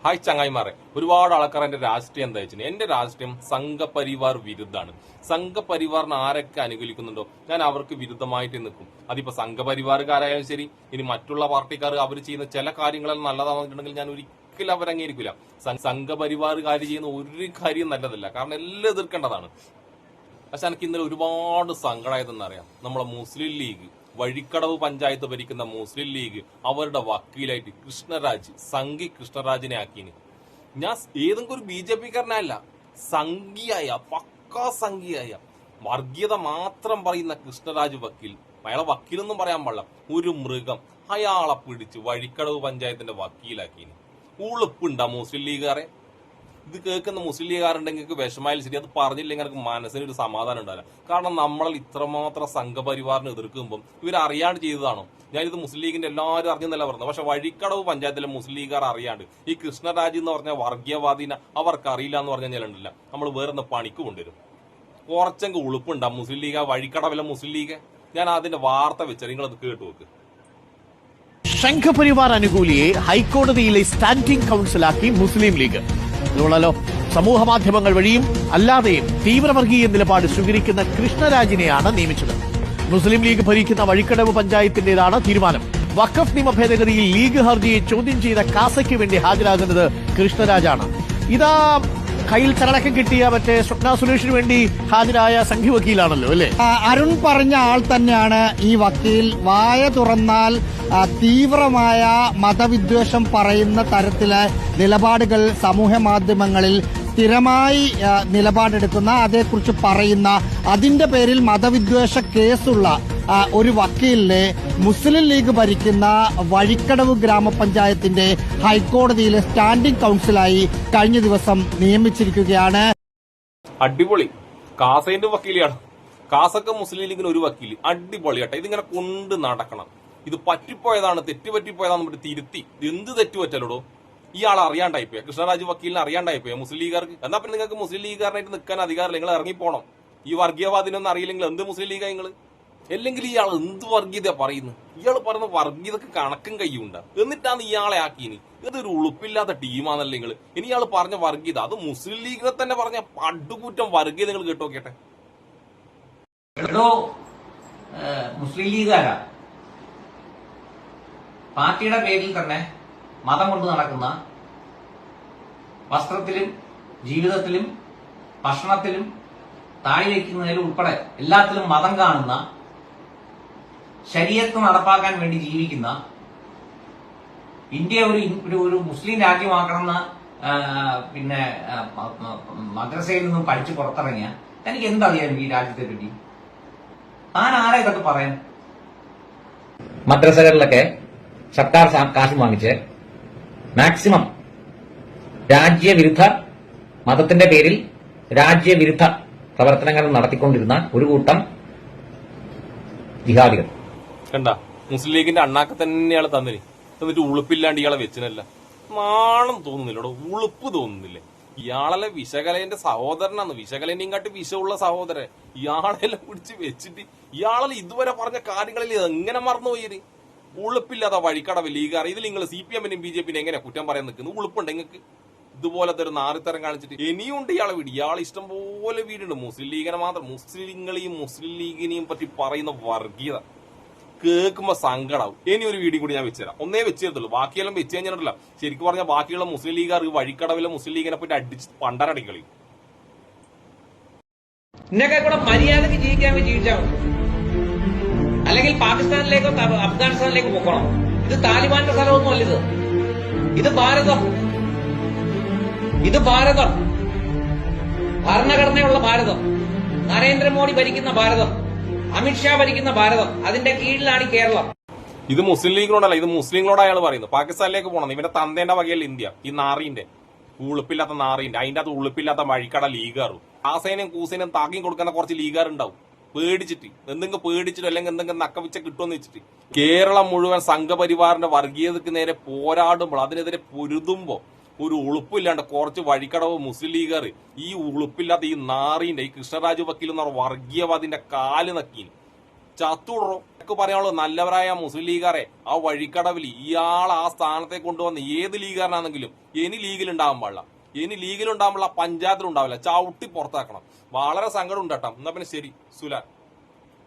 Hi ചങ്ങായിമാരെ, ഒരുപാട് ആൾക്കാർ എന്റെ രാഷ്ട്രീയം എന്താ വെച്ചാൽ എന്റെ രാഷ്ട്രീയം സംഘപരിവാർ വിരുദ്ധാണ്. സംഘപരിവാറിന് ആരൊക്കെ അനുകൂലിക്കുന്നുണ്ടോ ഞാൻ അവർക്ക് വിരുദ്ധമായിട്ട് നിൽക്കും. അതിപ്പോ സംഘപരിവാറുകാരായാലും ശരി, ഇനി മറ്റുള്ള പാർട്ടിക്കാർ അവർ ചെയ്യുന്ന ചില കാര്യങ്ങളെല്ലാം നല്ലതാണെന്നുണ്ടെങ്കിൽ ഞാൻ ഒരിക്കലും അവർ അംഗീകരിക്കില്ല. സംഘപരിവാറുകാർ ചെയ്യുന്ന ഒരു കാര്യം നല്ലതല്ല, കാരണം എല്ലാം എതിർക്കേണ്ടതാണ്. പക്ഷെ എനിക്ക് ഇന്നലെ ഒരുപാട് സങ്കടമായതെന്നറിയാം. നമ്മളെ മുസ്ലിം ലീഗ് വഴിക്കടവ് പഞ്ചായത്ത് ഭരിക്കുന്ന മുസ്ലിം ലീഗ് അവരുടെ വക്കീലായിട്ട് സംഘി കൃഷ്ണരാജിനെ ആക്കിന്. ഞാൻ ഏതെങ്കിലും ഒരു BJP കാരനല്ല, സംഘിയായ പക്കാ സംഘിയായ വർഗീയത മാത്രം പറയുന്ന കൃഷ്ണരാജ് വക്കീൽ, അയാളെ വക്കീലൊന്നും പറയാൻ പാടില്ല, ഒരു മൃഗം, അയാളെ പിടിച്ച് വഴിക്കടവ് പഞ്ചായത്തിന്റെ വക്കീലാക്കിന്. ഉളുപ്പുണ്ടാ മുസ്ലിം ലീഗുകാരെ? ഇത് കേൾക്കുന്ന മുസ്ലിം ലീഗുകാരുണ്ടെങ്കിൽ വിഷമായാലും ശരി, അത് പറഞ്ഞില്ലെങ്കിൽ എനിക്ക് മനസ്സിനൊരു സമാധാനം ഉണ്ടാവില്ല. കാരണം നമ്മളിൽ ഇത്രമാത്രം സംഘപരിവാറിനെ എതിർക്കുമ്പോൾ ഇവരറിയാണ്ട് ചെയ്തതാണോ? ഞാനിത് മുസ്ലിം ലീഗിന്റെ എല്ലാവരും അറിഞ്ഞെന്നല്ല പറഞ്ഞത്. പക്ഷെ വഴിക്കടവ് പഞ്ചായത്തിലെ മുസ്ലിം ലീഗുകാർ അറിയാണ്ട് ഈ കൃഷ്ണരാജ് എന്ന് പറഞ്ഞ വർഗീയവാദിനെ അവർക്ക് അറിയില്ല എന്ന് പറഞ്ഞാൽ ഞാനുണ്ടല്ല, നമ്മൾ വേറൊന്ന് പണിക്ക് കൊണ്ടുവരും. കുറച്ചെങ്കിൽ ഉളുപ്പുണ്ടാ മുസ്ലിം ലീഗ്, വഴിക്കടവിലെ മുസ്ലിം ലീഗ്. ഞാൻ അതിന്റെ വാർത്ത വെച്ചാൽ നിങ്ങളത് കേട്ടു നോക്ക്. സംഘപരിവാർ അനുകൂലിയെ ഹൈക്കോടതിയിലെ സ്റ്റാൻഡിംഗ് കൌൺസിലാക്കി മുസ്ലിം ലീഗ്. ഇതുകൊള്ളാലോ, സമൂഹ മാധ്യമങ്ങൾ വഴിയും അല്ലാതെയും തീവ്രവർഗീയ നിലപാട് സ്വീകരിക്കുന്ന കൃഷ്ണരാജിനെയാണ് നിയമിച്ചത്. മുസ്ലിം ലീഗ് ഭരിക്കുന്ന വഴിക്കടവ് പഞ്ചായത്തിന്റേതാണ് തീരുമാനം. വഖഫ് നിയമ ഭേദഗതിയിൽ ലീഗ് ഹർജിയെ ചോദ്യം ചെയ്ത കാസയ്ക്ക് വേണ്ടി ഹാജരാകുന്നത് കൃഷ്ണരാജാണ്. ഇതാ കയ്യിൽ ചരടക്കം കിട്ടിയ മറ്റേ സ്വപ്ന സുരേഷിന് വേണ്ടി ഹാജരായ സംഘി വക്കീലാണല്ലോ അല്ലെ? അരുൺ പറഞ്ഞ ആൾ തന്നെയാണ് ഈ വക്കീൽ. വായ തുറന്നാൽ തീവ്രമായ മതവിദ്വേഷം പറയുന്ന തരത്തിലെ നിലപാടുകൾ സമൂഹ മാധ്യമങ്ങളിൽ സ്ഥിരമായി നിലപാടെടുക്കുന്ന, അതേക്കുറിച്ച് പറയുന്ന, അതിന്റെ പേരിൽ മതവിദ്വേഷ കേസുള്ള ഒരു വക്കീലിനെ മുസ്ലിം ലീഗ് ഭരിക്കുന്ന വഴിക്കടവ് ഗ്രാമപഞ്ചായത്തിന്റെ ഹൈക്കോടതിയിലെ സ്റ്റാൻഡിംഗ് കൌൺസിലായി കഴിഞ്ഞ ദിവസം നിയമിച്ചിരിക്കുകയാണ്. അടിപൊളി. കാസന്റെ വക്കീലിയാണ്. കാസക്ക് മുസ്ലിം ലീഗിന് ഒരു വക്കീൽ. അടിപൊളിയാട്ടെ. ഇതിങ്ങനെ കൊണ്ട് നടക്കണം. ഇത് പറ്റിപ്പോയതാണ്, തെറ്റുപറ്റിപ്പോയതാണെന്ന് പറഞ്ഞിട്ട് തിരുത്തി. എന്ത് തെറ്റുപറ്റലോടോ? ഇയാൾ അറിയാണ്ടായിപ്പോയ, കൃഷ്ണരാജ് വക്കീലിനെ അറിയാണ്ടായിപ്പോയ മുസ്ലിം ലീഗുകാർക്ക്. എന്നാ പിന്നെ നിങ്ങൾക്ക് മുസ്ലിം ലീഗുകാരനായിട്ട് നിൽക്കാൻ അധികാരമില്ല, നിങ്ങൾ ഇറങ്ങിപ്പോണം. ഈ വർഗീയവാദിനൊന്നും അറിയില്ലെങ്കിൽ എന്ത് മുസ്ലിം ലീഗാ നിങ്ങൾ? അല്ലെങ്കിൽ ഇയാൾ എന്ത് വർഗീയത പറയുന്നു? ഇയാൾ പറയുന്ന വർഗീയതക്ക് കണക്കും കയ്യുണ്ട. എന്നിട്ടാണ് ഇയാളെ ആക്കിയിനി. ഇതൊരു ഉളുപ്പില്ലാത്ത ടീമാണല്ലോ നിങ്ങൾ. ഇനി ഇയാൾ പറഞ്ഞ വർഗീയത, അത് മുസ്ലിം ലീഗിനെ തന്നെ പറഞ്ഞ പടുകൂറ്റം വർഗീയത നിങ്ങൾ കേട്ടോക്കട്ടെ. മുസ്ലിം ലീഗുകാരാ പാർട്ടിയുടെ പേരിൽ തന്നെ മതം കൊണ്ട് നടക്കുന്ന, വസ്ത്രത്തിലും ജീവിതത്തിലും ഭക്ഷണത്തിലും താഴെ വയ്ക്കുന്നതിലും ഉൾപ്പെടെ എല്ലാത്തിലും മതം കാണുന്ന, ശരീഅത്ത് നടപ്പാക്കാൻ വേണ്ടി ജീവിക്കുന്ന, ഇന്ത്യ ഒരു മുസ്ലിം രാജ്യമാക്കണമെന്ന് പിന്നെ മദ്രസയിൽ നിന്നും പഠിച്ചു പുറത്തിറങ്ങിയ എനിക്ക് എന്തറിയാം ഈ രാജ്യത്തെ പറ്റി? താൻ ആരാ ഇതൊക്കെ പറയാൻ? മദ്രസകളിലൊക്കെ സർക്കാർ കാശ് വാങ്ങിച്ച് മാക്സിമം രാജ്യവിരുദ്ധ, മതത്തിന്റെ പേരിൽ രാജ്യവിരുദ്ധ പ്രവർത്തനങ്ങൾ നടത്തിക്കൊണ്ടിരുന്ന ഒരു കൂട്ടം ജിഹാദികൾ കണ്ട. മുസ്ലിം ലീഗിന്റെ അണ്ണാക്ക തന്നെയാണ് തന്നിന്. എന്നിട്ട് ഉളുപ്പില്ലാണ്ട് ഇയാളെ വെച്ചിനല്ല. നാണം തോന്നുന്നില്ലടോ, ഉളുപ്പ് തോന്നുന്നില്ലേ? ഇയാളെ വിശകലന്റെ സഹോദരനാണ്. വിശകലനെയും കാട്ടി വിഷമുള്ള സഹോദരൻ. ഇയാളെല്ലാം പിടിച്ച് വെച്ചിട്ട് ഇയാളെ ഇതുവരെ പറഞ്ഞ കാര്യങ്ങളിൽ എങ്ങനെ മറന്നുപോയി? ഉളുപ്പില്ലാത്ത വഴിക്കടവ് ലീഗാർ. ഇതിൽ നിങ്ങൾ CPM-നെയും BJP-നെയും എങ്ങനെ കുറ്റം പറയാൻ നിൽക്കുന്നു? ഉളുപ്പുണ്ട് നിങ്ങൾക്ക്? ഇതുപോലത്തെ ഒരു നാറിത്തരം കാണിച്ചിട്ട് ഇനിയുണ്ട് ഇയാളെ വീട്. ഇയാൾ ഇഷ്ടം പോലെ വീടുണ്ട്. മുസ്ലിം ലീഗിനെ മാത്രം, മുസ്ലിങ്ങളെയും മുസ്ലിം ലീഗിനെയും പറ്റി പറയുന്ന വർഗീയത കേൾക്കുമ്പോ സങ്കടാവും. ഇനി ഒരു വീഡിയോ കൂടി ഞാൻ വെച്ചുതരാം. ഒന്നേ വെച്ചിരുന്നുള്ളൂ, ബാക്കിയെല്ലാം വെച്ച് കഴിഞ്ഞിട്ടില്ല. ശരിക്കും പറഞ്ഞാൽ ബാക്കിയുള്ള മുസ്ലിം ലീഗുകാർ വഴിക്കടവിലെ മുസ്ലിം ലീഗിനെ പറ്റി അടിച്ച് പണ്ടരടിക്കളി. ഇന്നൊക്കെ കൂടെ മര്യാദക്ക് ജീവിക്കാമെങ്കിൽ ജീവിച്ചാൽ മതി, അല്ലെങ്കിൽ പാകിസ്ഥാനിലേക്കോ അഫ്ഗാനിസ്ഥാനിലേക്കോ പോകണം. ഇത് താലിബാന്റെ സ്ഥലമൊന്നും അല്ല. ഇത് ഭാരതം. ഇത് ഭാരതം, ഭരണഘടനയുള്ള ഭാരതം, നരേന്ദ്രമോദി ഭരിക്കുന്ന ഭാരതം, അമിത്ഷാ ഭരിക്കുന്ന ഭാരതം, അതിന്റെ കീഴിലാണ് കേരളം. ഇത് മുസ്ലിം ലീഗിനോടല്ല, ഇത് മുസ്ലിങ്ങളോട് അയാൾ പറയുന്നത്. പാകിസ്ഥാനിലേക്ക് പോകണം. ഇവന്റെ തന്തേന്റെ വകയല്ല ഇന്ത്യ. ഈ നാറിന്റെ, ഉളുപ്പില്ലാത്ത നാറിന്റെ, അതിന്റെ അത് ഉളുപ്പില്ലാത്ത വഴിക്കട ലീഗാറും ആസേനയും കൂസേനയും താങ്ങിയും കൊടുക്കുന്ന കുറച്ച് ലീഗാർ ഉണ്ടാവും. പേടിച്ചിട്ട്, എന്തെങ്കിലും പേടിച്ചിട്ടോ അല്ലെങ്കിൽ എന്തെങ്കിലും നക്കവിച്ച കിട്ടുമെന്ന് വെച്ചിട്ട് കേരളം മുഴുവൻ സംഘപരിവാറിന്റെ വർഗീയതക്ക് നേരെ പോരാടുമ്പോൾ, അതിനെതിരെ പൊരുതുമ്പോ ഒരു ഉളുപ്പില്ലാണ്ട് കുറച്ച് വഴിക്കടവ് മുസ്ലിം ലീഗുകാർ ഈ ഉളുപ്പില്ലാത്ത ഈ നാറിന്റെ, ഈ കൃഷ്ണരാജ് വക്കീൽ എന്ന വർഗീയവാദിന്റെ കാല് നക്കി ചത്തുടറോ ഒക്കെ പറയാനുള്ളത്. നല്ലവരായ മുസ്ലിം ലീഗാരെ ആ വഴിക്കടവിൽ ഇയാൾ ആ സ്ഥാനത്തെ കൊണ്ടുവന്ന് ഏത് ലീഗാരനാണെങ്കിലും ഇനി ലീഗിലുണ്ടാകാൻ പാടില്ല. ഇനി ലീഗിലുണ്ടാകുമ്പോൾ പഞ്ചായത്തിലുണ്ടാവില്ല, ചവിട്ടി പുറത്താക്കണം. വളരെ സങ്കടം ഉണ്ട് കേട്ടോ. എന്നാ പിന്നെ ശരി സുലാൻ.